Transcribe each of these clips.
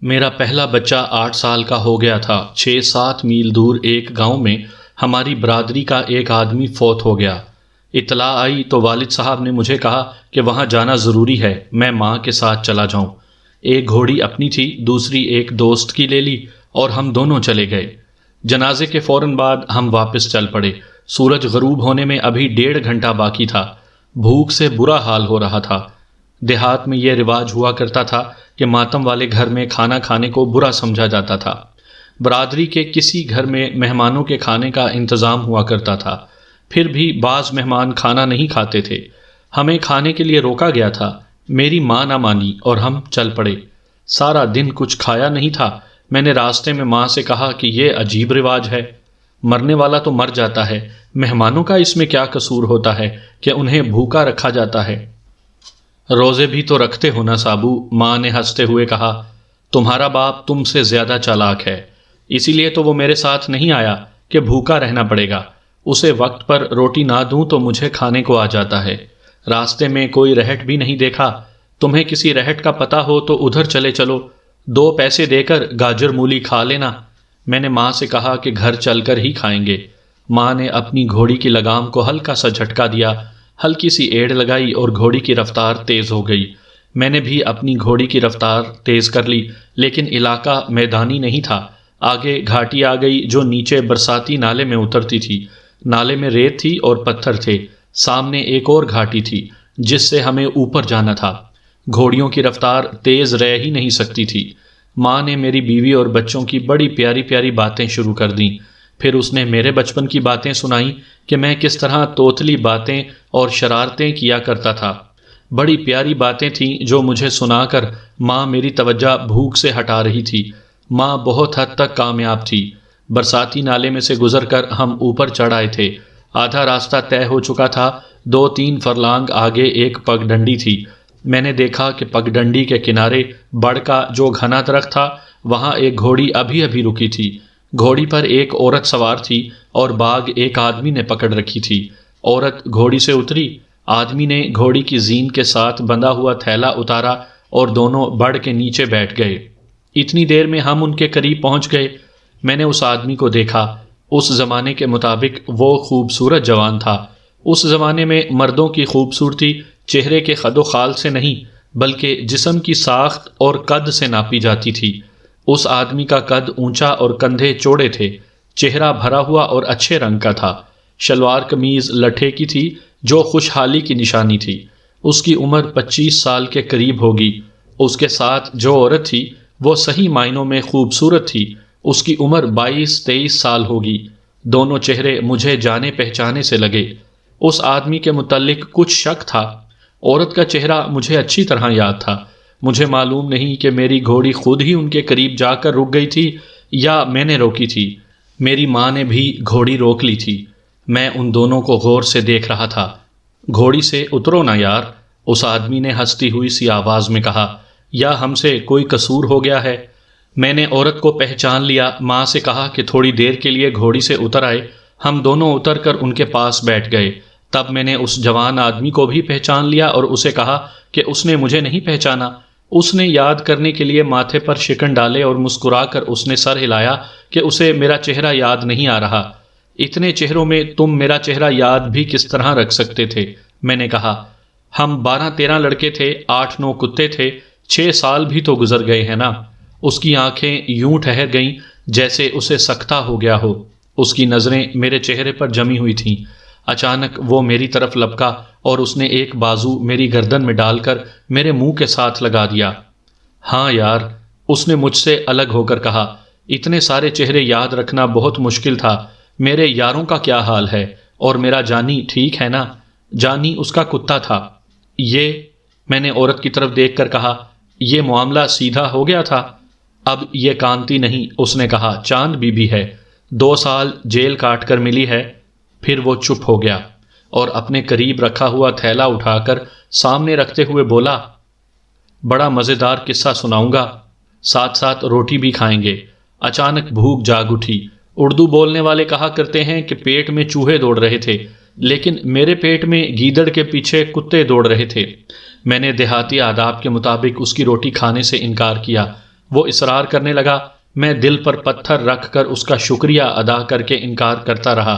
میرا پہلا بچہ 8 سال کا ہو گیا تھا۔ 6-7 میل دور ایک گاؤں میں ہماری برادری کا ایک آدمی فوت ہو گیا۔ اطلاع آئی تو والد صاحب نے مجھے کہا کہ وہاں جانا ضروری ہے، میں ماں کے ساتھ چلا جاؤں۔ ایک گھوڑی اپنی تھی، دوسری ایک دوست کی لے لی اور ہم دونوں چلے گئے۔ جنازے کے فوراً بعد ہم واپس چل پڑے۔ سورج غروب ہونے میں ابھی 1.5 گھنٹہ باقی تھا۔ بھوک سے برا حال ہو رہا تھا۔ دیہات میں یہ رواج ہوا کرتا تھا کہ ماتم والے گھر میں کھانا کھانے کو برا سمجھا جاتا تھا۔ برادری کے کسی گھر میں مہمانوں کے کھانے کا انتظام ہوا کرتا تھا، پھر بھی بعض مہمان کھانا نہیں کھاتے تھے۔ ہمیں کھانے کے لیے روکا گیا تھا، میری ماں نہ مانی اور ہم چل پڑے۔ سارا دن کچھ کھایا نہیں تھا۔ میں نے راستے میں ماں سے کہا کہ یہ عجیب رواج ہے، مرنے والا تو مر جاتا ہے، مہمانوں کا اس میں کیا قصور ہوتا ہے کہ انہیں بھوکا رکھا جاتا ہے؟ روزے بھی تو رکھتے ہو نا سابو، ماں نے ہنستے ہوئے کہا۔ تمہارا باپ تم سے زیادہ چالاک ہے، اسی لیے تو وہ میرے ساتھ نہیں آیا کہ بھوکا رہنا پڑے گا۔ اسے وقت پر روٹی نہ دوں تو مجھے کھانے کو آ جاتا ہے۔ راستے میں کوئی رہٹ بھی نہیں دیکھا۔ تمہیں کسی رہٹ کا پتہ ہو تو ادھر چلے چلو، 2 پیسے دے کر گاجر مولی کھا لینا۔ میں نے ماں سے کہا کہ گھر چل کر ہی کھائیں گے۔ ماں نے اپنی گھوڑی کی لگام کو ہلکا سا جھٹکا دیا، ہلکی سی ایڑ لگائی اور گھوڑی کی رفتار تیز ہو گئی۔ میں نے بھی اپنی گھوڑی کی رفتار تیز کر لی، لیکن علاقہ میدانی نہیں تھا۔ آگے گھاٹی آ گئی جو نیچے برساتی نالے میں اترتی تھی۔ نالے میں ریت تھی اور پتھر تھے۔ سامنے ایک اور گھاٹی تھی جس سے ہمیں اوپر جانا تھا۔ گھوڑیوں کی رفتار تیز رہ ہی نہیں سکتی تھی۔ ماں نے میری بیوی اور بچوں کی بڑی پیاری پیاری باتیں شروع کر دیں۔ پھر اس نے میرے بچپن کی باتیں سنائیں کہ میں کس طرح توتلی باتیں اور شرارتیں کیا کرتا تھا۔ بڑی پیاری باتیں تھیں جو مجھے سنا کر ماں میری توجہ بھوک سے ہٹا رہی تھی۔ ماں بہت حد تک کامیاب تھی۔ برساتی نالے میں سے گزر کر ہم اوپر چڑھ آئے تھے۔ آدھا راستہ طے ہو چکا تھا۔ 2-3 فرلانگ آگے ایک پگ ڈنڈی تھی۔ میں نے دیکھا کہ پگ ڈنڈی کے کنارے بڑ کا جو گھنا درخت تھا، وہاں ایک گھوڑی ابھی ابھی رکی تھی۔ گھوڑی پر ایک عورت سوار تھی اور باگ ایک آدمی نے پکڑ رکھی تھی۔ عورت گھوڑی سے اتری، آدمی نے گھوڑی کی زین کے ساتھ بندھا ہوا تھیلا اتارا اور دونوں بڑ کے نیچے بیٹھ گئے۔ اتنی دیر میں ہم ان کے قریب پہنچ گئے۔ میں نے اس آدمی کو دیکھا۔ اس زمانے کے مطابق وہ خوبصورت جوان تھا۔ اس زمانے میں مردوں کی خوبصورتی چہرے کے خد و خال سے نہیں بلکہ جسم کی ساخت اور قد سے ناپی جاتی تھی۔ اس آدمی کا قد اونچا اور کندھے چوڑے تھے۔ چہرہ بھرا ہوا اور اچھے رنگ کا تھا۔ شلوار قمیض لٹھے کی تھی جو خوشحالی کی نشانی تھی۔ اس کی عمر 25 سال کے قریب ہوگی۔ اس کے ساتھ جو عورت تھی وہ صحیح معنوں میں خوبصورت تھی۔ اس کی عمر 22-23 سال ہوگی۔ دونوں چہرے مجھے جانے پہچانے سے لگے۔ اس آدمی کے متعلق کچھ شک تھا۔ عورت کا چہرہ مجھے اچھی طرح یاد تھا۔ مجھے معلوم نہیں کہ میری گھوڑی خود ہی ان کے قریب جا کر رک گئی تھی یا میں نے روکی تھی۔ میری ماں نے بھی گھوڑی روک لی تھی۔ میں ان دونوں کو غور سے دیکھ رہا تھا۔ گھوڑی سے اترو نا یار، اس آدمی نے ہنستی ہوئی سی آواز میں کہا، یا ہم سے کوئی قصور ہو گیا ہے؟ میں نے عورت کو پہچان لیا۔ ماں سے کہا کہ تھوڑی دیر کے لیے گھوڑی سے اتر آئے۔ ہم دونوں اتر کر ان کے پاس بیٹھ گئے۔ تب میں نے اس جوان آدمی کو بھی پہچان لیا اور اسے کہا کہ اس نے مجھے نہیں پہچانا۔ اس نے یاد کرنے کے لیے ماتھے پر شکن ڈالے اور مسکرا کر اس نے سر ہلایا کہ اسے میرا چہرہ یاد نہیں آ رہا۔ اتنے چہروں میں تم میرا چہرہ یاد بھی کس طرح رکھ سکتے تھے؟ میں نے کہا۔ ہم 12-13 لڑکے تھے، 8-9 کتے تھے، 6 سال بھی تو گزر گئے ہیں نا۔ اس کی آنکھیں یوں ٹھہر گئیں جیسے اسے سکتہ ہو گیا ہو۔ اس کی نظریں میرے چہرے پر جمی ہوئی تھیں۔ اچانک وہ میری طرف لپکا اور اس نے ایک بازو میری گردن میں ڈال کر میرے منہ کے ساتھ لگا دیا۔ ہاں یار، اس نے مجھ سے الگ ہو کر کہا، اتنے سارے چہرے یاد رکھنا بہت مشکل تھا۔ میرے یاروں کا کیا حال ہے؟ اور میرا جانی ٹھیک ہے نا؟ جانی اس کا کتا تھا۔ یہ، میں نے عورت کی طرف دیکھ کر کہا، یہ معاملہ سیدھا ہو گیا تھا؟ اب یہ کانتی نہیں، اس نے کہا، چاند بی بی ہے، 2 سال جیل کاٹ کر ملی ہے۔ پھر وہ چپ ہو گیا اور اپنے قریب رکھا ہوا تھیلا اٹھا کر سامنے رکھتے ہوئے بولا، بڑا مزیدار قصہ سناؤں گا، ساتھ ساتھ روٹی بھی کھائیں گے۔ اچانک بھوک جاگ اٹھی۔ اردو بولنے والے کہا کرتے ہیں کہ پیٹ میں چوہے دوڑ رہے تھے، لیکن میرے پیٹ میں گیدڑ کے پیچھے کتے دوڑ رہے تھے۔ میں نے دیہاتی آداب کے مطابق اس کی روٹی کھانے سے انکار کیا۔ وہ اصرار کرنے لگا۔ میں دل پر پتھر رکھ کر اس کا شکریہ ادا کر کے انکار کرتا رہا۔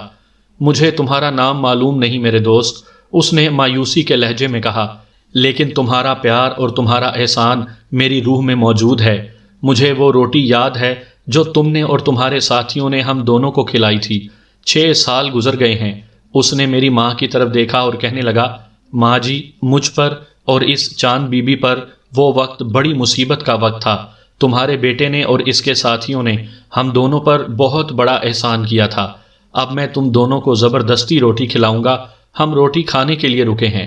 مجھے تمہارا نام معلوم نہیں میرے دوست، اس نے مایوسی کے لہجے میں کہا، لیکن تمہارا پیار اور تمہارا احسان میری روح میں موجود ہے۔ مجھے وہ روٹی یاد ہے جو تم نے اور تمہارے ساتھیوں نے ہم دونوں کو کھلائی تھی۔ 6 سال گزر گئے ہیں۔ اس نے میری ماں کی طرف دیکھا اور کہنے لگا، ماں جی، مجھ پر اور اس چاند بی بی پر وہ وقت بڑی مصیبت کا وقت تھا۔ تمہارے بیٹے نے اور اس کے ساتھیوں نے ہم دونوں پر بہت بڑا احسان کیا تھا۔ اب میں تم دونوں کو زبردستی روٹی کھلاؤں گا۔ ہم روٹی کھانے کے لیے رکے ہیں۔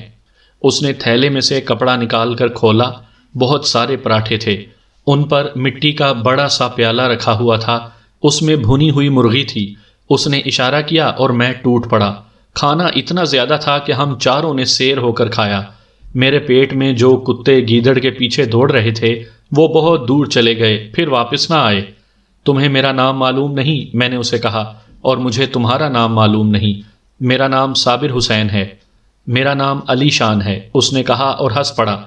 اس نے تھیلے میں سے کپڑا نکال کر کھولا۔ بہت سارے پراٹھے تھے، ان پر مٹی کا بڑا سا پیالہ رکھا ہوا تھا، اس میں بھنی ہوئی مرغی تھی۔ اس نے اشارہ کیا اور میں ٹوٹ پڑا۔ کھانا اتنا زیادہ تھا کہ ہم چاروں نے سیر ہو کر کھایا۔ میرے پیٹ میں جو کتے گیدڑ کے پیچھے دوڑ رہے تھے وہ بہت دور چلے گئے، پھر واپس نہ آئے۔ تمہیں میرا نام معلوم نہیں، میں نے اسے کہا، اور مجھے تمہارا نام معلوم نہیں۔ میرا نام صابر حسین ہے۔ میرا نام علی شان ہے، اس نے کہا اور ہنس پڑا۔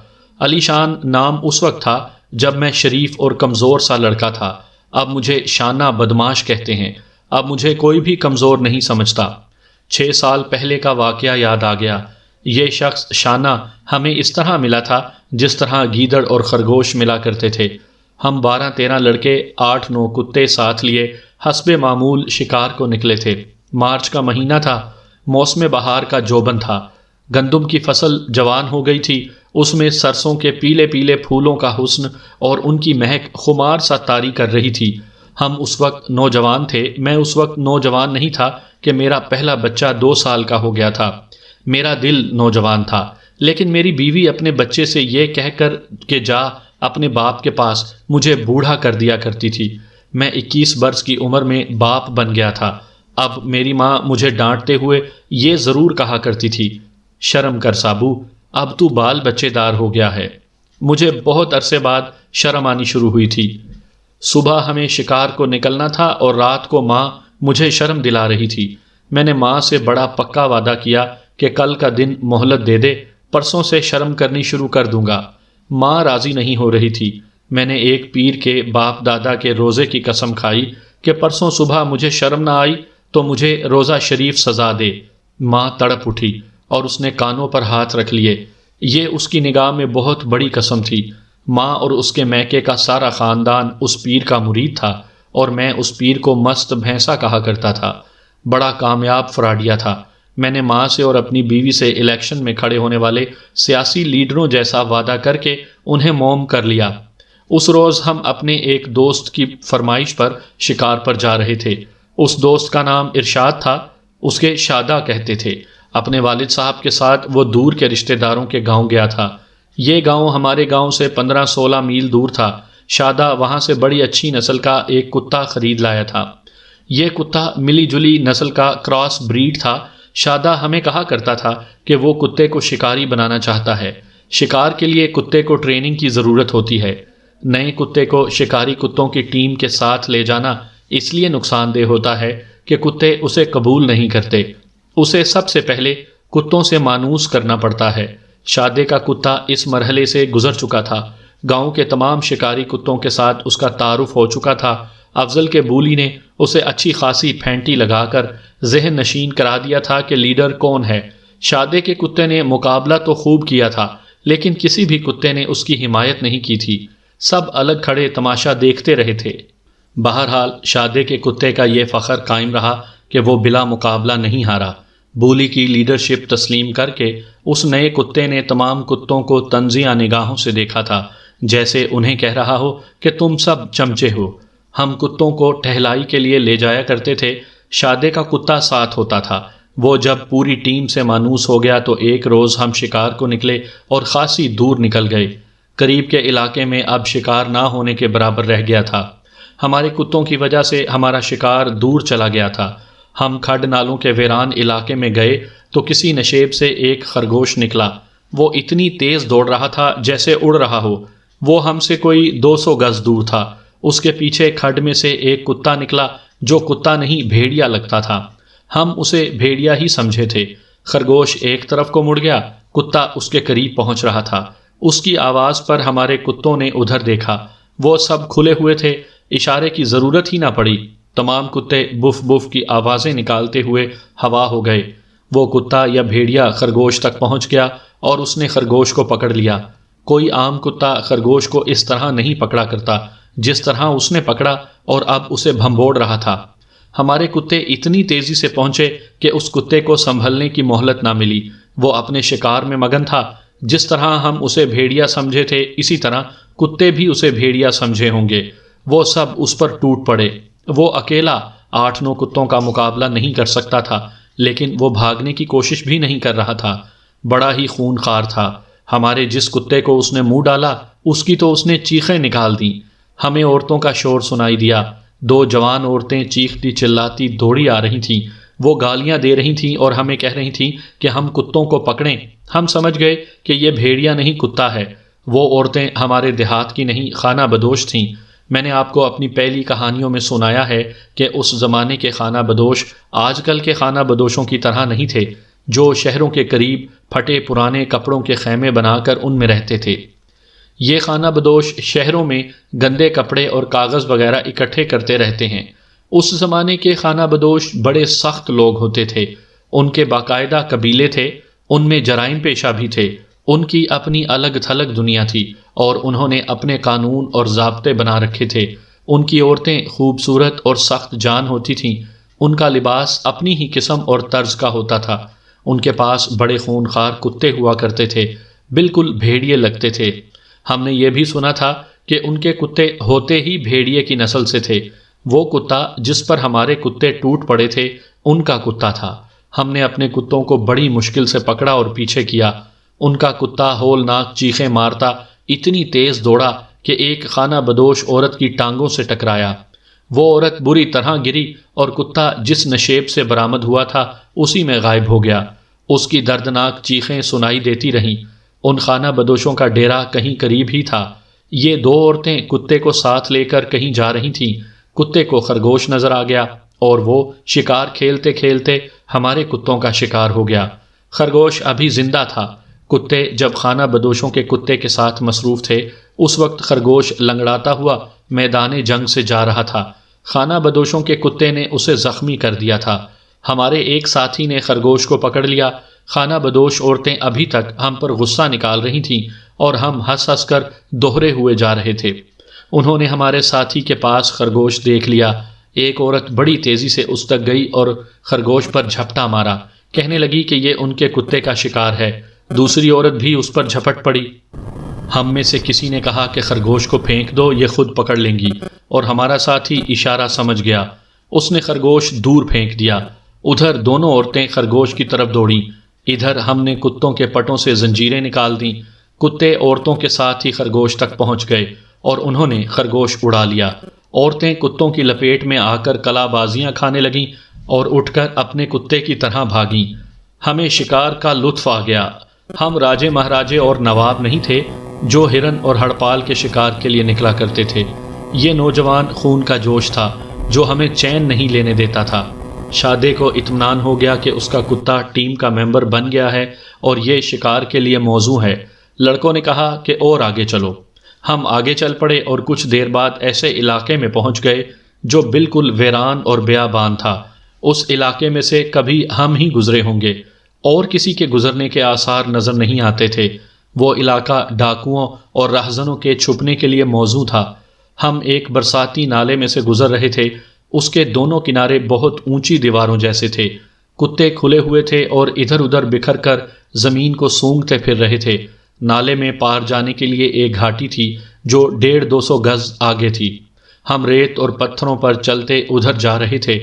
علی شان نام اس وقت تھا جب میں شریف اور کمزور سا لڑکا تھا۔ اب مجھے شانہ بدماش کہتے ہیں۔ اب مجھے کوئی بھی کمزور نہیں سمجھتا۔ 6 سال پہلے کا واقعہ یاد آ گیا۔ یہ شخص شانہ ہمیں اس طرح ملا تھا جس طرح گیدڑ اور خرگوش ملا کرتے تھے۔ ہم 12-13 لڑکے 8-9 کتے ساتھ لیے حسب معمول شکار کو نکلے تھے۔ مارچ کا مہینہ تھا، موسم بہار کا جوبن تھا۔ گندم کی فصل جوان ہو گئی تھی، اس میں سرسوں کے پیلے پیلے پھولوں کا حسن اور ان کی مہک خمار سا طاری کر رہی تھی۔ ہم اس وقت نوجوان تھے۔ میں اس وقت نوجوان نہیں تھا کہ میرا پہلا بچہ 2 سال کا ہو گیا تھا۔ میرا دل نوجوان تھا، لیکن میری بیوی اپنے بچے سے یہ کہہ کر کہ جا اپنے باپ کے پاس، مجھے بوڑھا کر دیا کرتی تھی۔ میں 21 برس کی عمر میں باپ بن گیا تھا۔ اب میری ماں مجھے ڈانٹتے ہوئے یہ ضرور کہا کرتی تھی، شرم کر سابو، اب تو بال بچے دار ہو گیا ہے۔ مجھے بہت عرصے بعد شرم آنی شروع ہوئی تھی۔ صبح ہمیں شکار کو نکلنا تھا اور رات کو ماں مجھے شرم دلا رہی تھی۔ میں نے ماں سے بڑا پکا وعدہ کیا کہ کل کا دن مہلت دے دے، پرسوں سے شرم کرنی شروع کر دوں گا۔ ماں راضی نہیں ہو رہی تھی۔ میں نے ایک پیر کے باپ دادا کے روزے کی قسم کھائی کہ پرسوں صبح مجھے شرم نہ آئی تو مجھے روزہ شریف سزا دے۔ ماں تڑپ اٹھی اور اس نے کانوں پر ہاتھ رکھ لیے۔ یہ اس کی نگاہ میں بہت بڑی قسم تھی۔ ماں اور اس کے میکے کا سارا خاندان اس پیر کا مرید تھا، اور میں اس پیر کو مست بھینسا کہا کرتا تھا۔ بڑا کامیاب فراڈیا تھا۔ میں نے ماں سے اور اپنی بیوی سے الیکشن میں کھڑے ہونے والے سیاسی لیڈروں جیسا وعدہ کر کے انہیں موم کر لیا۔ اس روز ہم اپنے ایک دوست کی فرمائش پر شکار پر جا رہے تھے۔ اس دوست کا نام ارشاد تھا، اس کے شادہ کہتے تھے۔ اپنے والد صاحب کے ساتھ وہ دور کے رشتہ داروں کے گاؤں گیا تھا۔ یہ گاؤں ہمارے گاؤں سے 15-16 میل دور تھا۔ شادہ وہاں سے بڑی اچھی نسل کا ایک کتا خرید لایا تھا۔ یہ کتا ملی جلی نسل کا کراس بریڈ تھا۔ شادہ ہمیں کہا کرتا تھا کہ وہ کتے کو شکاری بنانا چاہتا ہے۔ شکار کے لیے کتے کو ٹریننگ کی ضرورت ہوتی ہے۔ نئے کتے کو شکاری کتوں کی ٹیم کے ساتھ لے جانا اس لیے نقصان دہ ہوتا ہے کہ کتے اسے قبول نہیں کرتے۔ اسے سب سے پہلے کتوں سے مانوس کرنا پڑتا ہے۔ شادے کا کتا اس مرحلے سے گزر چکا تھا۔ گاؤں کے تمام شکاری کتوں کے ساتھ اس کا تعارف ہو چکا تھا۔ افضل کے بولی نے اسے اچھی خاصی پھینٹی لگا کر ذہن نشین کرا دیا تھا کہ لیڈر کون ہے۔ شادے کے کتے نے مقابلہ تو خوب کیا تھا، لیکن کسی بھی کتے نے اس کی حمایت نہیں کی تھی۔ سب الگ کھڑے تماشا دیکھتے رہے تھے۔ بہرحال شادے کے کتے کا یہ فخر قائم رہا کہ وہ بلا مقابلہ نہیں ہارا۔ بولی کی لیڈرشپ تسلیم کر کے اس نئے کتے نے تمام کتوں کو طنزیہ نگاہوں سے دیکھا تھا، جیسے انہیں کہہ رہا ہو کہ تم سب چمچے ہو۔ ہم کتوں کو ٹہلائی کے لیے لے جایا کرتے تھے۔ شادے کا کتا ساتھ ہوتا تھا۔ وہ جب پوری ٹیم سے مانوس ہو گیا تو ایک روز ہم شکار کو نکلے اور خاصی دور نکل گئے۔ قریب کے علاقے میں اب شکار نہ ہونے کے برابر رہ گیا تھا۔ ہمارے کتوں کی وجہ سے ہمارا شکار دور چلا گیا تھا۔ ہم کھڈ نالوں کے ویران علاقے میں گئے تو کسی نشیب سے ایک خرگوش نکلا۔ وہ اتنی تیز دوڑ رہا تھا جیسے اڑ رہا ہو۔ وہ ہم سے کوئی 200 گز دور تھا۔ اس کے پیچھے کھڈ میں سے ایک کتا نکلا جو کتا نہیں بھیڑیا لگتا تھا۔ ہم اسے بھیڑیا ہی سمجھے تھے۔ خرگوش ایک طرف کو مڑ گیا، کتا اس کے قریب پہنچ رہا تھا۔ اس کی آواز پر ہمارے کتوں نے ادھر دیکھا۔ وہ سب کھلے ہوئے تھے، اشارے کی ضرورت ہی نہ پڑی، تمام کتے بف بف کی آوازیں نکالتے ہوئے ہوا ہو گئے۔ وہ کتا یا بھیڑیا خرگوش تک پہنچ گیا اور اس نے خرگوش کو پکڑ لیا۔ کوئی عام کتا خرگوش کو اس طرح نہیں پکڑا کرتا جس طرح اس نے پکڑا، اور اب اسے بھنبوڑ رہا تھا۔ ہمارے کتے اتنی تیزی سے پہنچے کہ اس کتے کو سنبھلنے کی مہلت نہ ملی۔ وہ اپنے شکار میں مگن تھا۔ جس طرح ہم اسے بھیڑیا سمجھے تھے، اسی طرح کتے بھی اسے بھیڑیا سمجھے ہوں گے۔ وہ سب اس پر ٹوٹ پڑے۔ وہ اکیلا 8-9 کتوں کا مقابلہ نہیں کر سکتا تھا، لیکن وہ بھاگنے کی کوشش بھی نہیں کر رہا تھا۔ بڑا ہی خون خوار تھا۔ ہمارے جس کتے کو اس نے منہ ڈالا، اس کی تو اس نے چیخیں نکال دیں۔ ہمیں عورتوں کا شور سنائی دیا۔ 2 جوان عورتیں چیختی چلاتی دوڑی آ رہی تھیں۔ وہ گالیاں دے رہی تھیں اور ہمیں کہہ رہی تھیں کہ ہم کتوں کو پکڑیں۔ ہم سمجھ گئے کہ یہ بھیڑیا نہیں، کتا ہے۔ وہ عورتیں ہمارے دیہات کی نہیں، خانہ بدوش تھیں۔ میں نے آپ کو اپنی پہلی کہانیوں میں سنایا ہے کہ اس زمانے کے خانہ بدوش آج کل کے خانہ بدوشوں کی طرح نہیں تھے، جو شہروں کے قریب پھٹے پرانے کپڑوں کے خیمے بنا کر ان میں رہتے تھے۔ یہ خانہ بدوش شہروں میں گندے کپڑے اور کاغذ وغیرہ اکٹھے کرتے رہتے ہیں۔ اس زمانے کے خانہ بدوش بڑے سخت لوگ ہوتے تھے۔ ان کے باقاعدہ قبیلے تھے، ان میں جرائم پیشہ بھی تھے۔ ان کی اپنی الگ تھلگ دنیا تھی اور انہوں نے اپنے قانون اور ضابطے بنا رکھے تھے۔ ان کی عورتیں خوبصورت اور سخت جان ہوتی تھیں۔ ان کا لباس اپنی ہی قسم اور طرز کا ہوتا تھا۔ ان کے پاس بڑے خونخوار کتے ہوا کرتے تھے، بالکل بھیڑیے لگتے تھے۔ ہم نے یہ بھی سنا تھا کہ ان کے کتے ہوتے ہی بھیڑیے کی نسل سے تھے۔ وہ کتا جس پر ہمارے کتے ٹوٹ پڑے تھے، ان کا کتا تھا۔ ہم نے اپنے کتوں کو بڑی مشکل سے پکڑا اور پیچھے کیا۔ ان کا کتا ہولناک چیخیں مارتا اتنی تیز دوڑا کہ ایک خانہ بدوش عورت کی ٹانگوں سے ٹکرایا۔ وہ عورت بری طرح گری اور کتا جس نشیب سے برآمد ہوا تھا اسی میں غائب ہو گیا۔ اس کی دردناک چیخیں سنائی دیتی رہیں۔ ان خانہ بدوشوں کا ڈیرا کہیں قریب ہی تھا۔ یہ 2 عورتیں کتے کو ساتھ لے کر کہیں جا رہی تھیں۔ کتے کو خرگوش نظر آ گیا اور وہ شکار کھیلتے کھیلتے ہمارے کتوں کا شکار ہو گیا۔ خرگوش ابھی زندہ تھا۔ کتے جب خانہ بدوشوں کے کتے کے ساتھ مصروف تھے، اس وقت خرگوش لنگڑاتا ہوا میدان جنگ سے جا رہا تھا۔ خانہ بدوشوں کے کتے نے اسے زخمی کر دیا تھا۔ ہمارے ایک ساتھی نے خرگوش کو پکڑ لیا۔ خانہ بدوش عورتیں ابھی تک ہم پر غصہ نکال رہی تھیں اور ہم ہنس ہنس کر دوہرے ہوئے جا رہے تھے۔ انہوں نے ہمارے ساتھی کے پاس خرگوش دیکھ لیا۔ ایک عورت بڑی تیزی سے اس تک گئی اور خرگوش پر جھپٹا مارا، کہنے لگی کہ یہ ان کے کتے کا شکار ہے۔ دوسری عورت بھی اس پر جھپٹ پڑی۔ ہم میں سے کسی نے کہا کہ خرگوش کو پھینک دو، یہ خود پکڑ لیں گی، اور ہمارا ساتھی اشارہ سمجھ گیا۔ اس نے خرگوش دور پھینک دیا۔ ادھر دونوں عورتیں خرگوش کی طرف دوڑیں، ادھر ہم نے کتوں کے پٹوں سے زنجیریں نکال دیں۔ کتے عورتوں کے ساتھ ہی خرگوش تک پہنچ گئے اور انہوں نے خرگوش اڑا لیا۔ عورتیں کتوں کی لپیٹ میں آ کر کلا بازیاں کھانے لگیں اور اٹھ کر اپنے کتے کی طرح بھاگیں۔ ہمیں شکار کا لطف آ گیا۔ ہم راجے مہاراجے اور نواب نہیں تھے جو ہرن اور ہڑپال کے شکار کے لیے نکلا کرتے تھے۔ یہ نوجوان خون کا جوش تھا جو ہمیں چین نہیں لینے دیتا تھا۔ شادے کو اطمینان ہو گیا کہ اس کا کتا ٹیم کا ممبر بن گیا ہے اور یہ شکار کے لیے موزوں ہے۔ لڑکوں نے کہا کہ اور آگے چلو۔ ہم آگے چل پڑے اور کچھ دیر بعد ایسے علاقے میں پہنچ گئے جو بالکل ویران اور بیابان تھا۔ اس علاقے میں سے کبھی ہم ہی گزرے ہوں گے، اور کسی کے گزرنے کے آثار نظر نہیں آتے تھے۔ وہ علاقہ ڈاکوؤں اور رہزنوں کے چھپنے کے لیے موزوں تھا۔ ہم ایک برساتی نالے میں سے گزر رہے تھے۔ اس کے دونوں کنارے بہت اونچی دیواروں جیسے تھے۔ کتے کھلے ہوئے تھے اور ادھر ادھر بکھر کر زمین کو سونگھتے پھر رہے تھے۔ نالے میں پار جانے کے لیے ایک گھاٹی تھی جو 150-200 گز آگے تھی۔ ہم ریت اور پتھروں پر چلتے ادھر جا رہے تھے۔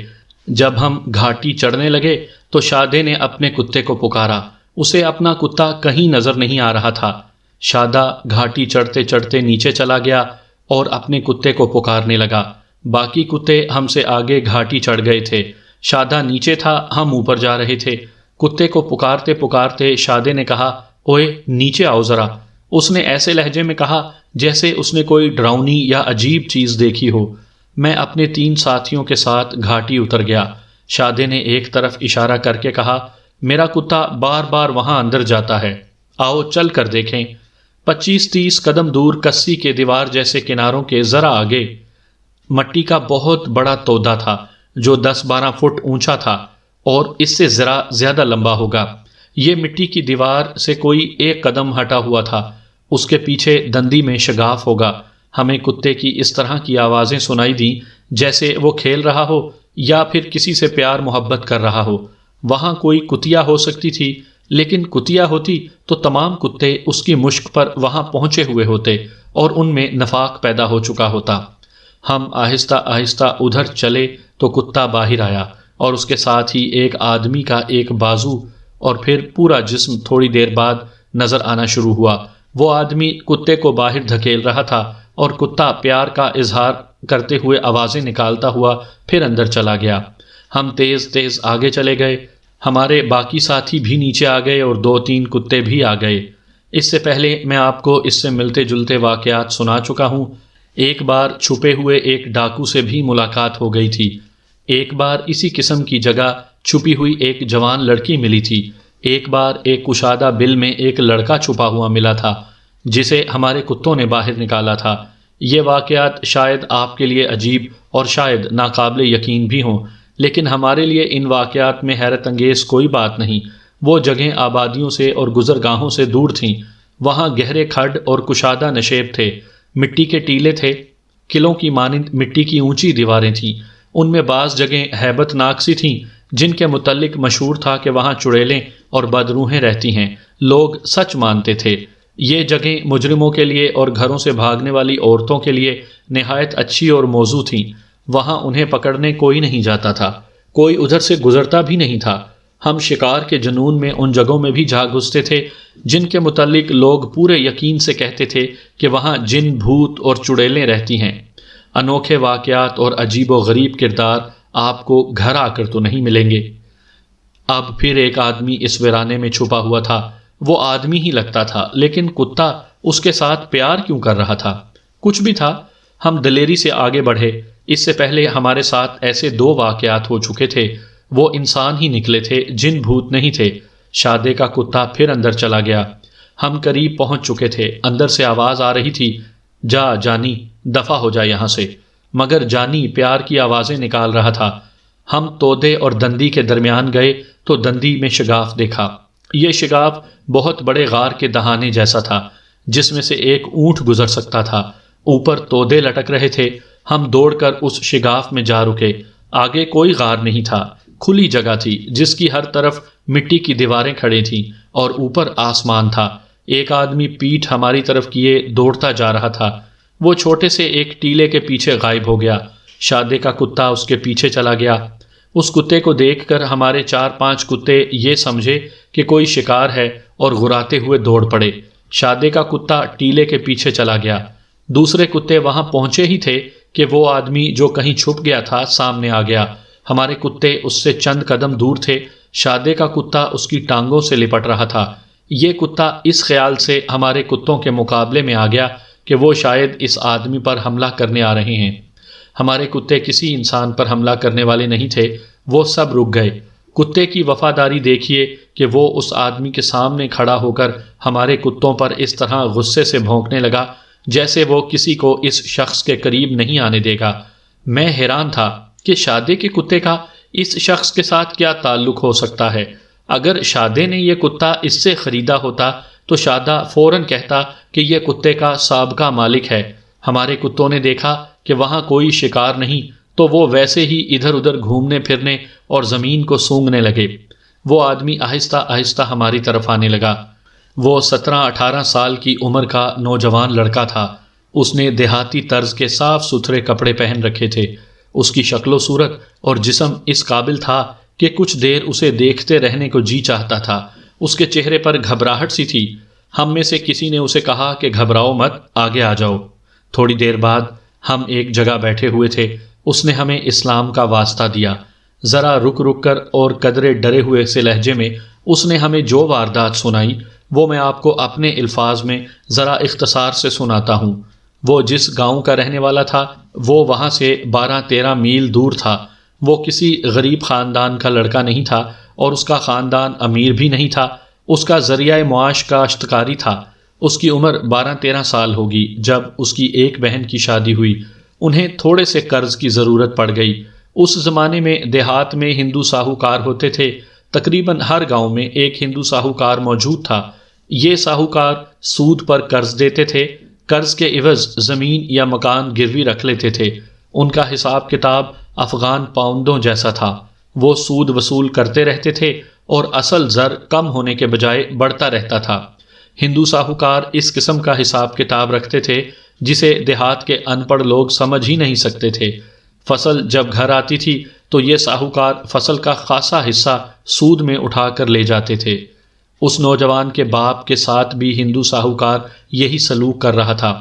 جب ہم گھاٹی چڑھنے لگے تو شادے نے اپنے کتے کو پکارا۔ اسے اپنا کتا کہیں نظر نہیں آ رہا تھا۔ شادہ گھاٹی چڑھتے چڑھتے نیچے چلا گیا اور اپنے کتے کو پکارنے لگا۔ باقی کتے ہم سے آگے گھاٹی چڑھ گئے تھے۔ شادہ نیچے تھا، ہم اوپر جا رہے تھے۔ کتے کو پکارتے پکارتے شادے نے کہا، اوئے نیچے آؤ ذرا۔ اس نے ایسے لہجے میں کہا جیسے اس نے کوئی ڈراؤنی یا عجیب چیز دیکھی ہو۔ میں اپنے 3 ساتھیوں کے ساتھ گھاٹی اتر گیا۔ شادے نے ایک طرف اشارہ کر کے کہا، میرا کتا بار بار وہاں اندر جاتا ہے، آؤ چل کر دیکھیں۔ 25-30 قدم دور کسی کے دیوار جیسے کناروں کے ذرا آگے مٹی کا بہت بڑا تودا تھا جو 10-12 فٹ اونچا تھا اور اس سے ذرا زیادہ لمبا ہوگا۔ یہ مٹی کی دیوار سے کوئی 1 قدم ہٹا ہوا تھا۔ اس کے پیچھے دندی میں شگاف ہوگا۔ ہمیں کتے کی اس طرح کی آوازیں سنائی دیں جیسے وہ کھیل رہا ہو یا پھر کسی سے پیار محبت کر رہا ہو۔ وہاں کوئی کتیا ہو سکتی تھی، لیکن کتیا ہوتی تو تمام کتے اس کی مشک پر وہاں پہنچے ہوئے ہوتے اور ان میں نفاق پیدا ہو چکا ہوتا۔ ہم آہستہ آہستہ ادھر چلے تو کتا باہر آیا اور اس کے ساتھ ہی ایک آدمی کا ایک بازو اور پھر پورا جسم تھوڑی دیر بعد نظر آنا شروع ہوا۔ وہ آدمی کتے کو باہر دھکیل رہا تھا اور کتا پیار کا اظہار کرتے ہوئے آوازیں نکالتا ہوا پھر اندر چلا گیا۔ ہم تیز تیز آگے چلے گئے۔ ہمارے باقی ساتھی بھی نیچے آ گئے اور 2-3 کتے بھی آ گئے۔ اس سے پہلے میں آپ کو اس سے ملتے جلتے واقعات سنا چکا ہوں۔ ایک بار چھپے ہوئے ایک ڈاکو سے بھی ملاقات ہو گئی تھی۔ ایک بار اسی قسم کی جگہ چھپی ہوئی ایک جوان لڑکی ملی تھی۔ ایک بار ایک کشادہ بل میں ایک لڑکا چھپا ہوا ملا تھا جسے ہمارے کتوں نے باہر نکالا تھا۔ یہ واقعات شاید آپ کے لیے عجیب اور شاید ناقابل یقین بھی ہوں، لیکن ہمارے لیے ان واقعات میں حیرت انگیز کوئی بات نہیں۔ وہ جگہیں آبادیوں سے اور گزرگاہوں سے دور تھیں۔ وہاں گہرے کھڈ اور کشادہ نشیب تھے، مٹی کے ٹیلے تھے، قلعوں کی مانند مٹی کی اونچی دیواریں تھیں۔ ان میں بعض جگہیں ہیبت ناک سی تھیں جن کے متعلق مشہور تھا کہ وہاں چڑیلیں اور بدروحیں رہتی ہیں۔ لوگ سچ مانتے تھے۔ یہ جگہیں مجرموں کے لیے اور گھروں سے بھاگنے والی عورتوں کے لیے نہایت اچھی اور موزوں تھیں۔ وہاں انہیں پکڑنے کوئی نہیں جاتا تھا، کوئی ادھر سے گزرتا بھی نہیں تھا۔ ہم شکار کے جنون میں ان جگہوں میں بھی جا گھستے تھے جن کے متعلق لوگ پورے یقین سے کہتے تھے کہ وہاں جن، بھوت اور چڑیلیں رہتی ہیں۔ انوکھے واقعات اور عجیب و غریب کردار آپ کو گھر آ کر تو نہیں ملیں گے۔ اب پھر ایک آدمی اس ویرانے میں چھپا ہوا تھا۔ وہ آدمی ہی لگتا تھا، لیکن کتا اس کے ساتھ پیار کیوں کر رہا تھا؟ کچھ بھی تھا۔ ہم دلیری سے آگے بڑھے۔ اس سے پہلے ہمارے ساتھ ایسے 2 واقعات ہو چکے تھے۔ وہ انسان ہی نکلے تھے، جن بھوت نہیں تھے۔ شادے کا کتا پھر اندر چلا گیا۔ ہم قریب پہنچ چکے تھے۔ اندر سے آواز آ رہی تھی، جا جانی، دفع ہو جا یہاں سے۔ مگر جانی پیار کی آوازیں نکال رہا تھا۔ ہم تودے اور دندی کے درمیان گئے تو دندی میں شگاف دیکھا۔ یہ شگاف بہت بڑے غار کے دہانے جیسا تھا جس میں سے ایک اونٹ گزر سکتا تھا۔ اوپر تودے لٹک رہے تھے۔ ہم دوڑ کر اس شگاف میں جا رکے۔ آگے کوئی غار نہیں تھا، کھلی جگہ تھی جس کی ہر طرف مٹی کی دیواریں کھڑی تھیں اور اوپر آسمان تھا۔ ایک آدمی پیٹھ ہماری طرف کیے دوڑتا جا رہا تھا۔ وہ چھوٹے سے ایک ٹیلے کے پیچھے غائب ہو گیا۔ شادے کا کتا اس کے پیچھے چلا گیا۔ اس کتے کو دیکھ کر ہمارے 4-5 کتے یہ سمجھے کہ کوئی شکار ہے اور غراتے ہوئے دوڑ پڑے۔ شادے کا کتا ٹیلے کے پیچھے چلا گیا۔ دوسرے کتے وہاں پہنچے ہی تھے کہ وہ آدمی جو کہیں چھپ گیا تھا سامنے آ گیا۔ ہمارے کتے اس سے چند قدم دور تھے۔ شادے کا کتا اس کی ٹانگوں سے لپٹ رہا تھا۔ یہ کتا اس خیال سے ہمارے کتوں کے مقابلے میں آ گیا کہ وہ شاید اس آدمی پر حملہ کرنے آ رہے ہیں۔ ہمارے کتے کسی انسان پر حملہ کرنے والے نہیں تھے۔ وہ سب رک گئے۔ کتے کی وفاداری دیکھیے کہ وہ اس آدمی کے سامنے کھڑا ہو کر ہمارے کتوں پر اس طرح غصے سے بھونکنے لگا جیسے وہ کسی کو اس شخص کے قریب نہیں آنے دے گا۔ میں حیران تھا کہ شادے کے کتے کا اس شخص کے ساتھ کیا تعلق ہو سکتا ہے۔ اگر شادے نے یہ کتا اس سے خریدا ہوتا تو شادہ فوراً کہتا کہ یہ کتے کا سابقہ مالک ہے۔ ہمارے کتوں نے دیکھا کہ وہاں کوئی شکار نہیں تو وہ ویسے ہی ادھر ادھر گھومنے پھرنے اور زمین کو سونگھنے لگے۔ وہ آدمی آہستہ آہستہ ہماری طرف آنے لگا۔ وہ 17-18 سال کی عمر کا نوجوان لڑکا تھا۔ اس نے دیہاتی طرز کے صاف ستھرے کپڑے پہن رکھے تھے۔ اس کی شکل و صورت اور جسم اس قابل تھا کہ کچھ دیر اسے دیکھتے رہنے کو جی چاہتا تھا۔ اس کے چہرے پر گھبراہٹ سی تھی۔ ہم میں سے کسی نے اسے کہا کہ گھبراؤ مت، آگے آ جاؤ۔ تھوڑی دیر بعد ہم ایک جگہ بیٹھے ہوئے تھے۔ اس نے ہمیں اسلام کا واسطہ دیا۔ ذرا رک رک کر اور قدرے ڈرے ہوئے سے لہجے میں اس نے ہمیں جو واردات سنائی وہ میں آپ کو اپنے الفاظ میں ذرا اختصار سے سناتا ہوں۔ وہ جس گاؤں کا رہنے والا تھا وہ وہاں سے 12-13 میل دور تھا۔ وہ کسی غریب خاندان کا لڑکا نہیں تھا اور اس کا خاندان امیر بھی نہیں تھا۔ اس کا ذریعہ معاش کاشتکاری تھا۔ اس کی عمر 12-13 سال ہوگی جب اس کی ایک بہن کی شادی ہوئی۔ انہیں تھوڑے سے قرض کی ضرورت پڑ گئی۔ اس زمانے میں دیہات میں ہندو ساہوکار ہوتے تھے۔ تقریباً ہر گاؤں میں ایک ہندو ساہوکار موجود تھا۔ یہ ساہوکار سود پر قرض دیتے تھے۔ قرض کے عوض زمین یا مکان گروی رکھ لیتے تھے۔ ان کا حساب کتاب افغان پاؤنڈوں جیسا تھا۔ وہ سود وصول کرتے رہتے تھے اور اصل زر کم ہونے کے بجائے بڑھتا رہتا تھا۔ ہندو ساہوکار اس قسم کا حساب کتاب رکھتے تھے جسے دیہات کے ان پڑھ لوگ سمجھ ہی نہیں سکتے تھے۔ فصل جب گھر آتی تھی تو یہ ساہوکار فصل کا خاصا حصہ سود میں اٹھا کر لے جاتے تھے۔ اس نوجوان کے باپ کے ساتھ بھی ہندو ساہوکار یہی سلوک کر رہا تھا۔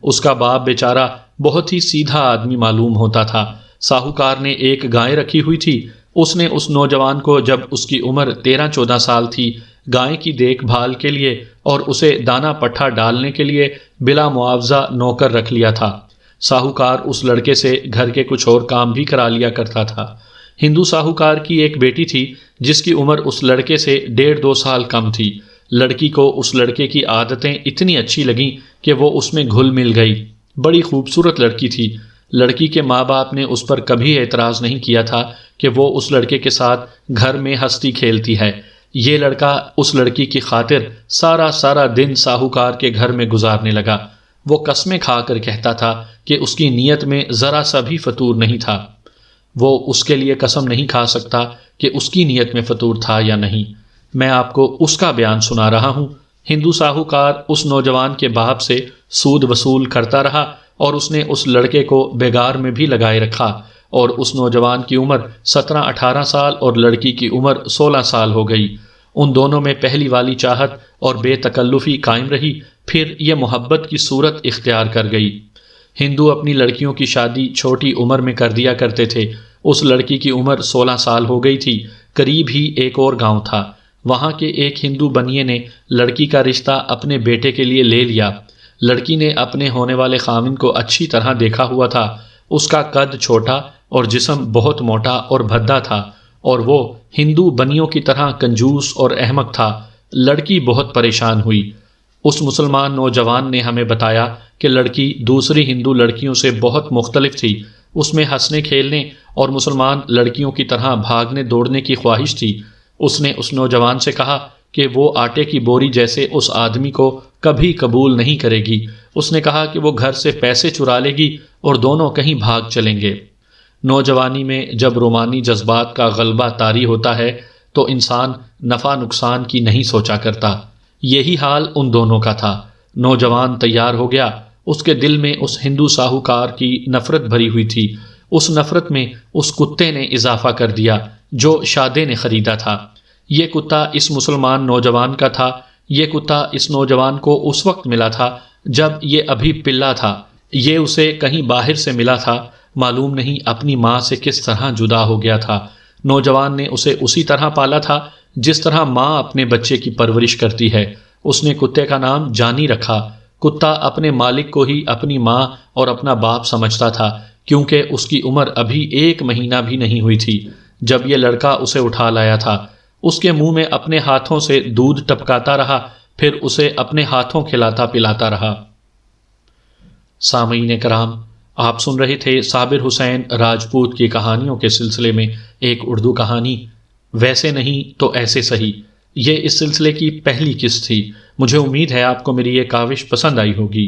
اس کا باپ بیچارہ بہت ہی سیدھا آدمی معلوم ہوتا تھا۔ ساہوکار نے ایک گائے رکھی ہوئی تھی۔ اس نے اس نوجوان کو جب اس کی عمر 13-14 سال تھی گائے کی دیکھ بھال کے لیے اور اسے دانا پٹھا ڈالنے کے لیے بلا معاوضہ نوکر رکھ لیا تھا۔ ساہوکار اس لڑکے سے گھر کے کچھ اور کام بھی کرا لیا کرتا تھا۔ ہندو ساہوکار کی ایک بیٹی تھی جس کی عمر اس لڑکے سے 1.5-2 سال کم تھی۔ لڑکی کو اس لڑکے کی عادتیں اتنی اچھی لگیں کہ وہ اس میں گھل مل گئی۔ بڑی خوبصورت لڑکی تھی۔ لڑکی کے ماں باپ نے اس پر کبھی اعتراض نہیں کیا تھا کہ وہ اس لڑکے کے ساتھ گھر میں ہستی کھیلتی ہے۔ یہ لڑکا اس لڑکی کی خاطر سارا دن ساہوکار کے گھر میں گزارنے لگا۔ وہ قسمیں کھا کر کہتا تھا کہ اس کی نیت میں ذرا سا بھی فطور نہیں تھا۔ وہ اس کے لیے قسم نہیں کھا سکتا کہ اس کی نیت میں فطور تھا یا نہیں۔ میں آپ کو اس کا بیان سنا رہا ہوں۔ ہندو ساہوکار اس نوجوان کے باپ سے سود وصول کرتا رہا اور اس نے اس لڑکے کو بیگار میں بھی لگائے رکھا، اور اس نوجوان کی عمر 17-18 سال اور لڑکی کی عمر 16 سال ہو گئی۔ ان دونوں میں پہلی والی چاہت اور بے تکلفی قائم رہی، پھر یہ محبت کی صورت اختیار کر گئی۔ ہندو اپنی لڑکیوں کی شادی چھوٹی عمر میں کر دیا کرتے تھے۔ اس لڑکی کی عمر 16 سال ہو گئی تھی۔ قریب ہی ایک اور گاؤں تھا۔ وہاں کے ایک ہندو بنیے نے لڑکی کا رشتہ اپنے بیٹے کے لیے لے لیا۔ لڑکی نے اپنے ہونے والے خاوند کو اچھی طرح دیکھا ہوا تھا۔ اس کا قد چھوٹا اور جسم بہت موٹا اور بھدا تھا، اور وہ ہندو بنیوں کی طرح کنجوس اور احمق تھا۔ لڑکی بہت پریشان ہوئی۔ اس مسلمان نوجوان نے ہمیں بتایا کہ لڑکی دوسری ہندو لڑکیوں سے بہت مختلف تھی۔ اس میں ہنسنے کھیلنے اور مسلمان لڑکیوں کی طرح بھاگنے دوڑنے کی خواہش تھی۔ اس نے اس نوجوان سے کہا کہ وہ آٹے کی بوری جیسے اس آدمی کو کبھی قبول نہیں کرے گی۔ اس نے کہا کہ وہ گھر سے پیسے چرا لے گی اور دونوں کہیں بھاگ چلیں گے۔ نوجوانی میں جب رومانی جذبات کا غلبہ طاری ہوتا ہے تو انسان نفع نقصان کی نہیں سوچا کرتا۔ یہی حال ان دونوں کا تھا۔ نوجوان تیار ہو گیا۔ اس کے دل میں اس ہندو ساہوکار کی نفرت بھری ہوئی تھی۔ اس نفرت میں اس کتے نے اضافہ کر دیا جو شادے نے خریدا تھا۔ یہ کتا اس مسلمان نوجوان کا تھا۔ یہ کتا اس نوجوان کو اس وقت ملا تھا جب یہ ابھی پلا تھا۔ یہ اسے کہیں باہر سے ملا تھا، معلوم نہیں اپنی ماں سے کس طرح جدا ہو گیا تھا۔ نوجوان نے اسے اسی طرح پالا تھا جس طرح ماں اپنے بچے کی پرورش کرتی ہے۔ اس نے کتے کا نام جانی رکھا۔ کتا اپنے مالک کو ہی اپنی ماں اور اپنا باپ سمجھتا تھا، کیونکہ اس کی عمر ابھی 1 مہینہ بھی نہیں ہوئی تھی جب یہ لڑکا اسے اٹھا لایا تھا۔ اس کے منہ میں اپنے ہاتھوں سے دودھ ٹپکاتا رہا، پھر اسے اپنے ہاتھوں کھلاتا پلاتا رہا۔ سامعین کرام، آپ سن رہے تھے صابر حسین راجپوت کی کہانیوں کے سلسلے میں ایک اردو کہانی ویسے نہیں تو ایسے صحیح۔ یہ اس سلسلے کی پہلی قسط تھی۔ مجھے امید ہے آپ کو میری یہ کاوش پسند آئی ہوگی۔